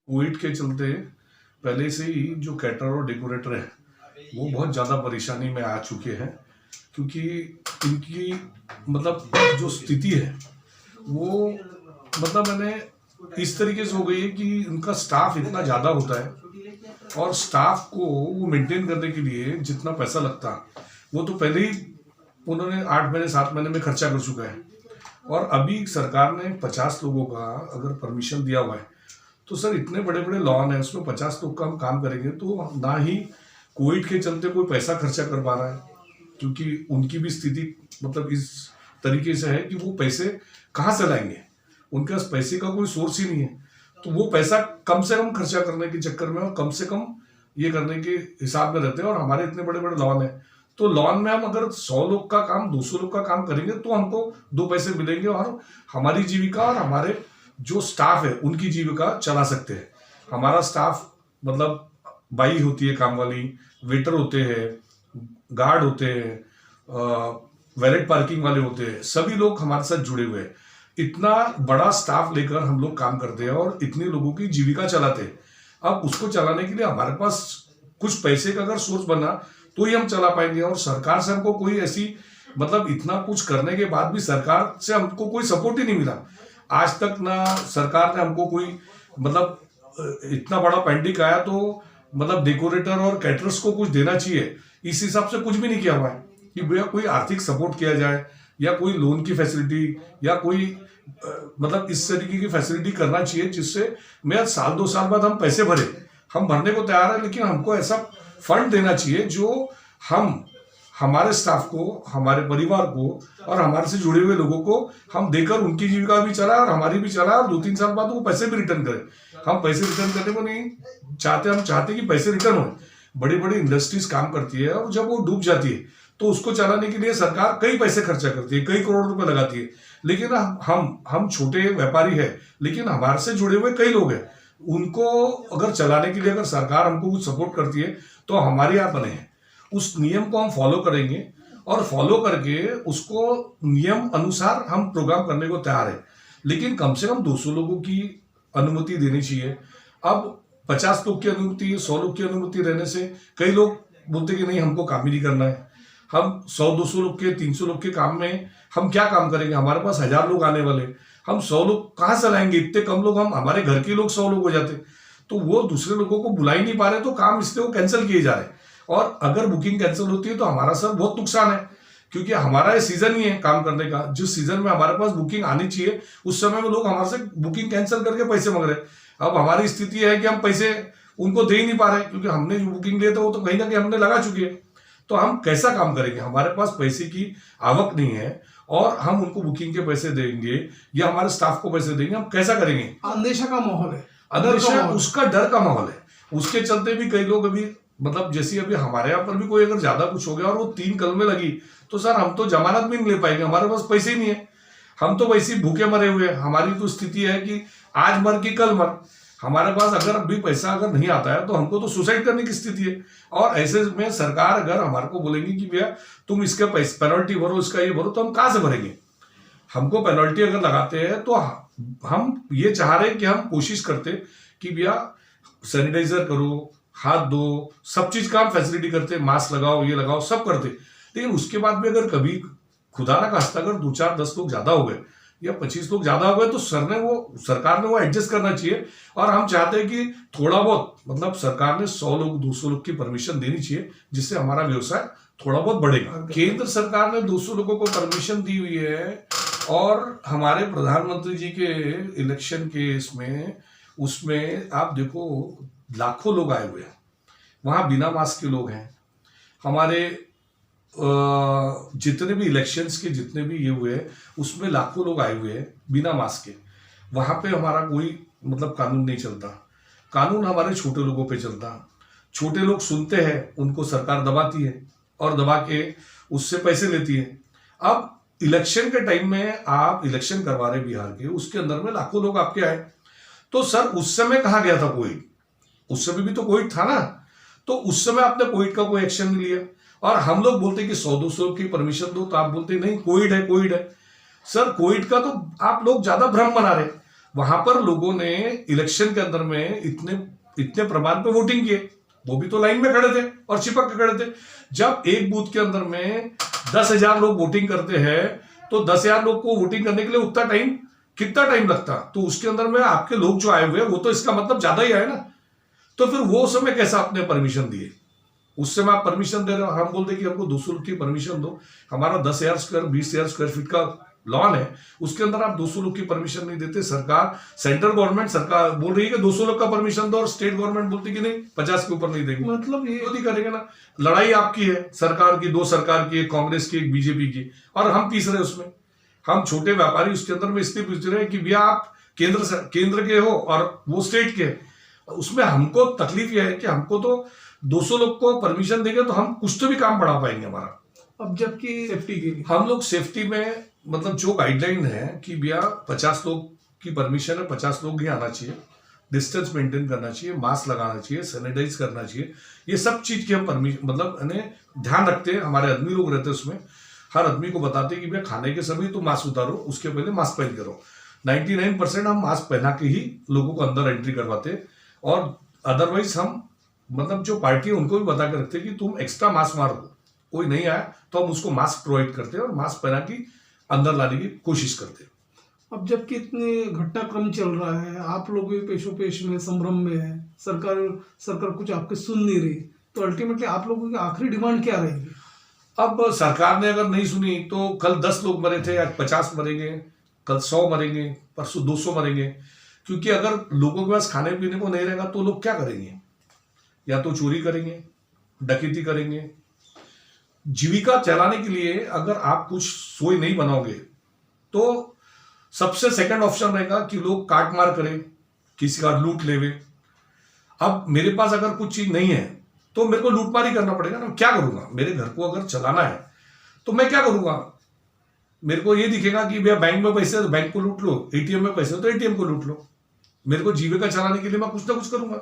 Covid के चलते पहले से ही जो कैटर और डेकोरेटर है वो बहुत ज़्यादा परेशानी में आ चुके हैं, क्योंकि इनकी मतलब जो स्थिति है वो मैंने इस तरीके से हो गई है कि उनका स्टाफ इतना ज़्यादा होता है और स्टाफ को वो मेंटेन करने के लिए जितना पैसा लगता वो तो पहले ही उन्होंने 8 महीने 7 महीने में खर्चा कर चुका है। और अभी सरकार ने 50 लोगों का अगर परमिशन दिया हुआ है तो सर इतने बड़े बड़े लॉन है, उसमें 50 लोग का हम काम करेंगे तो ना ही कोविड के चलते कोई पैसा खर्चा कर पा रहा है, क्योंकि उनकी भी स्थिति मतलब इस तरीके से है कि वो पैसे कहाँ से लाएंगे, उनके पास पैसे का कोई सोर्स ही नहीं है। तो वो पैसा कम से कम खर्चा करने के चक्कर में और कम से कम ये करने के हिसाब में रहते हैं। और हमारे इतने बड़े बड़े लॉन है तो लॉन में हम अगर 100 लोग का काम 200 लोग का काम करेंगे तो हमको 2 पैसे मिलेंगे और हमारी जीविका और हमारे जो स्टाफ है उनकी जीविका चला सकते हैं। हमारा स्टाफ मतलब बाई होती है काम वाली, वेटर होते हैं, गार्ड होते हैं, वैलेट पार्किंग वाले होते हैं, सभी लोग हमारे साथ जुड़े हुए हैं। इतना बड़ा स्टाफ लेकर हम लोग काम करते हैं और इतने लोगों की जीविका चलाते हैं। अब उसको चलाने के लिए हमारे पास कुछ पैसे का अगर सोर्स बना तो ही हम चला पाएंगे। और सरकार से हमको कोई ऐसी मतलब इतना कुछ करने के बाद भी सरकार से हमको कोई सपोर्ट ही नहीं मिला आज तक। ना सरकार ने हमको कोई मतलब इतना बड़ा पेंडिंग आया तो मतलब डेकोरेटर और कैटरर्स को कुछ देना चाहिए, इस हिसाब से कुछ भी नहीं किया हुआ है कि भैया कोई आर्थिक सपोर्ट किया जाए या कोई लोन की फैसिलिटी या कोई मतलब इस तरीके की फैसिलिटी करना चाहिए जिससे मैं साल 2 साल बाद हम पैसे भरे, हम भरने को तैयार है, लेकिन हमको ऐसा फंड देना चाहिए जो हम हमारे स्टाफ को, हमारे परिवार को और हमारे से जुड़े हुए लोगों को हम देकर उनकी जीविका भी चलाए और हमारी भी चलाए और 2-3 साल बाद वो पैसे भी रिटर्न करें। हम पैसे रिटर्न करने को नहीं चाहते, हम चाहते कि पैसे रिटर्न हो। बड़ी बड़ी इंडस्ट्रीज काम करती है और जब वो डूब जाती है तो उसको चलाने के लिए सरकार कई पैसे खर्चा करती है, कई करोड़ रुपए लगाती है। लेकिन हम छोटे व्यापारी है, लेकिन हमारे से जुड़े हुए कई लोग हैं, उनको अगर चलाने के लिए अगर सरकार हमको कुछ सपोर्ट करती है तो हमारे यहाँ बने हैं उस नियम को हम फॉलो करेंगे और फॉलो करके उसको नियम अनुसार हम प्रोग्राम करने को तैयार है। लेकिन कम से कम 200 लोगों की अनुमति देनी चाहिए। अब 50 लोग की अनुमति, 100 लोग की अनुमति रहने से कई लोग बोलते कि नहीं हमको काम ही नहीं करना है। हम 100-200 लोग के 300 लोग के काम में हम क्या काम करेंगे, हमारे पास 1000 लोग आने वाले, हम 100 लोग कहाँ से लाएंगे, इतने कम लोग, हम हमारे घर के लोग 100 लोग हो जाते तो वो दूसरे लोगों को बुला ही नहीं पा रहे, तो काम इसलिए वो कैंसिल किए जा रहे हैं। और अगर बुकिंग कैंसिल होती है तो हमारा सर बहुत नुकसान है, क्योंकि हमारा ये सीजन ही है काम करने का। जिस सीजन में हमारे पास बुकिंग आनी चाहिए उस समय में लोग हमारे से बुकिंग कैंसिल करके पैसे मांग रहे। अब हमारी स्थिति है कि हम पैसे उनको दे ही नहीं पा रहे, क्योंकि हमने जो बुकिंग लिया था वो तो कहीं ना कहीं हमने लगा चुकी है। तो हम कैसा काम करेंगे, हमारे पास पैसे की आवक नहीं है और हम उनको बुकिंग के पैसे देंगे या हमारे स्टाफ को पैसे देंगे, हम कैसा करेंगे। अंदेशा का माहौल है, अंदेशा उसका डर का माहौल है, उसके चलते भी कई लोग अभी मतलब जैसे अभी हमारे यहाँ पर भी कोई अगर ज्यादा कुछ हो गया और वो 3 कलमें लगी तो सर हम तो जमानत भी नहीं ले पाएंगे, हमारे पास पैसे ही नहीं है, हम तो वैसे ही भूखे मरे हुए हैं। हमारी तो स्थिति है कि आज मर की कल मर, हमारे पास अगर भी पैसा अगर नहीं आता है तो हमको तो सुसाइड करने की स्थिति है। और ऐसे में सरकार अगर हमारे को बोलेंगी कि भैया तुम इसके पेनल्टी भरो, इसका ये भरो, तो हम कहाँ से भरेंगे। हमको पेनल्टी अगर लगाते हैं तो हम ये चाह रहे हैं कि हम कोशिश करते कि भैया सैनिटाइजर करो, हाथ दो, सब चीज का हम फैसिलिटी करते, मास्क लगाओ, ये लगाओ, सब करते। लेकिन उसके बाद भी अगर कभी खुदा ना खास्ता अगर 2-4-10 लोग ज्यादा हो गए या 25 लोग ज्यादा हो गए तो सरकार ने वो एडजस्ट करना चाहिए। और हम चाहते हैं कि थोड़ा बहुत मतलब सरकार ने 100 लोग 200 लोग की परमिशन देनी चाहिए, जिससे हमारा व्यवसाय थोड़ा बहुत बढ़ेगा। केंद्र सरकार ने 200 लोगों को परमिशन दी हुई है और हमारे प्रधानमंत्री जी के इलेक्शन के उसमें आप देखो लाखों लोग आए हुए हैं, वहां बिना मास्क के लोग हैं। हमारे जितने भी इलेक्शंस के जितने भी ये हुए उसमें लाखों लोग आए हुए हैं बिना मास्क के। वहां पे हमारा कोई मतलब कानून नहीं चलता, कानून हमारे छोटे लोगों पे चलता। छोटे लोग सुनते हैं, उनको सरकार दबाती है और दबा के उससे पैसे लेती है। अब इलेक्शन के टाइम में आप इलेक्शन करवा रहे बिहार के, उसके अंदर में लाखों लोग आपके आए, तो सर उस समय कहाँ गया था कोविड, उस समय भी तो कोविड था ना, तो उस समय आपने कोविड का कोई एक्शन नहीं लिया। और हम लोग बोलते कि 100-200 की परमिशन दो, तो आप बोलते नहीं कोविड है, कोविड है। सर कोविड का तो आप लोग ज्यादा भ्रम बना रहे। वहां पर लोगों ने इलेक्शन के अंदर में इतने इतने प्रमाण पे वोटिंग किए, वो भी तो लाइन में खड़े थे और चिपक के खड़े थे। जब एक बूथ के अंदर में 10,000 लोग वोटिंग करते हैं तो 10,000 लोग को वोटिंग करने के लिए उतना टाइम, कितना टाइम लगता? तो उसके अंदर में आपके लोग जो आए हुए हैं वो तो इसका मतलब ज्यादा ही आए ना। तो फिर वो समय कैसा आपने परमिशन दिए? उस समय आप परमिशन दे रहे हो, हम बोलते कि हमको 200 लोग की परमिशन दो, हमारा 10,000 स्क्वायर 20,000 स्क्वायर फीट का लॉन है, उसके अंदर आप 200 लोग की परमिशन नहीं देते। सरकार, सेंट्रल गवर्नमेंट सरकार बोल रही है कि 200 लोग का परमिशन दो और स्टेट गवर्नमेंट बोलती कि नहीं 50 के ऊपर नहीं देंगे। मतलब ये नहीं करेंगे ना। लड़ाई आपकी है सरकार की, दो सरकार की, एक कांग्रेस की एक बीजेपी की, और हम तीसरे उसमें। हम छोटे व्यापारी उसके अंदर में इसलिए पूछ रहे हैं कि भैया आप केंद्र के हो और वो स्टेट के, उसमें हमको तकलीफ यह है कि हमको तो 200 लोग को परमिशन देंगे तो हम कुछ तो भी काम बढ़ा पाएंगे हमारा। अब जबकि सेफ्टी के लिए हम लोग सेफ्टी में मतलब जो गाइडलाइन है कि भैया 50 लोग की परमिशन है, 50 लोग ही आना चाहिए, डिस्टेंस मेंटेन करना चाहिए, मास्क लगाना चाहिए, सैनिटाइज करना चाहिए, ये सब चीज की हम परमिशन मतलब ध्यान रखते हैं। हमारे आदमी लोग रहते हैं उसमें, हर आदमी को बताते हैं कि भैया खाने के समय तो मास्क उतारो, उसके पहले मास्क पहन के रहो। 99% हम मास्क पहना के ही लोगों को अंदर एंट्री करवाते हैं। और अदरवाइज हम मतलब जो पार्टी है उनको भी बता के रखते हैं कि तुम एक्स्ट्रा मास्क मारो, कोई नहीं आया तो हम उसको मास्क प्रोवाइड करते हैं और मास्क पहना के अंदर लाने की कोशिश करते हैं। अब जबकि इतने घटनाक्रम चल रहा है, आप लोग भी पेशो पेश में संभ्रम में है, सरकार कुछ आपके सुन नहीं रही, तो अल्टीमेटली आप लोगों की आखिरी डिमांड क्या रहेगी? अब सरकार ने अगर नहीं सुनी तो कल 10 लोग मरे थे, आज 50 मरेंगे, कल 100 मरेंगे, परसों 200 मरेंगे। क्योंकि अगर लोगों के पास खाने पीने को नहीं रहेगा तो लोग क्या करेंगे? या तो चोरी करेंगे, डकैती करेंगे। जीविका चलाने के लिए अगर आप कुछ सोई नहीं बनाओगे तो सबसे सेकंड ऑप्शन रहेगा कि लोग काट मार करें, किसी का लूट लेवे। अब मेरे पास अगर कुछ चीज नहीं है तो मेरे को लूटमारी करना पड़ेगा ना। क्या करूंगा? मेरे घर को अगर चलाना है तो मैं क्या करूंगा? मेरे को ये दिखेगा कि भैया बैंक में पैसे तो बैंक को लूट लो, एटीएम में पैसे तो एटीएम को लूट लो। मेरे को जीविका चलाने के लिए मैं कुछ ना कुछ करूंगा।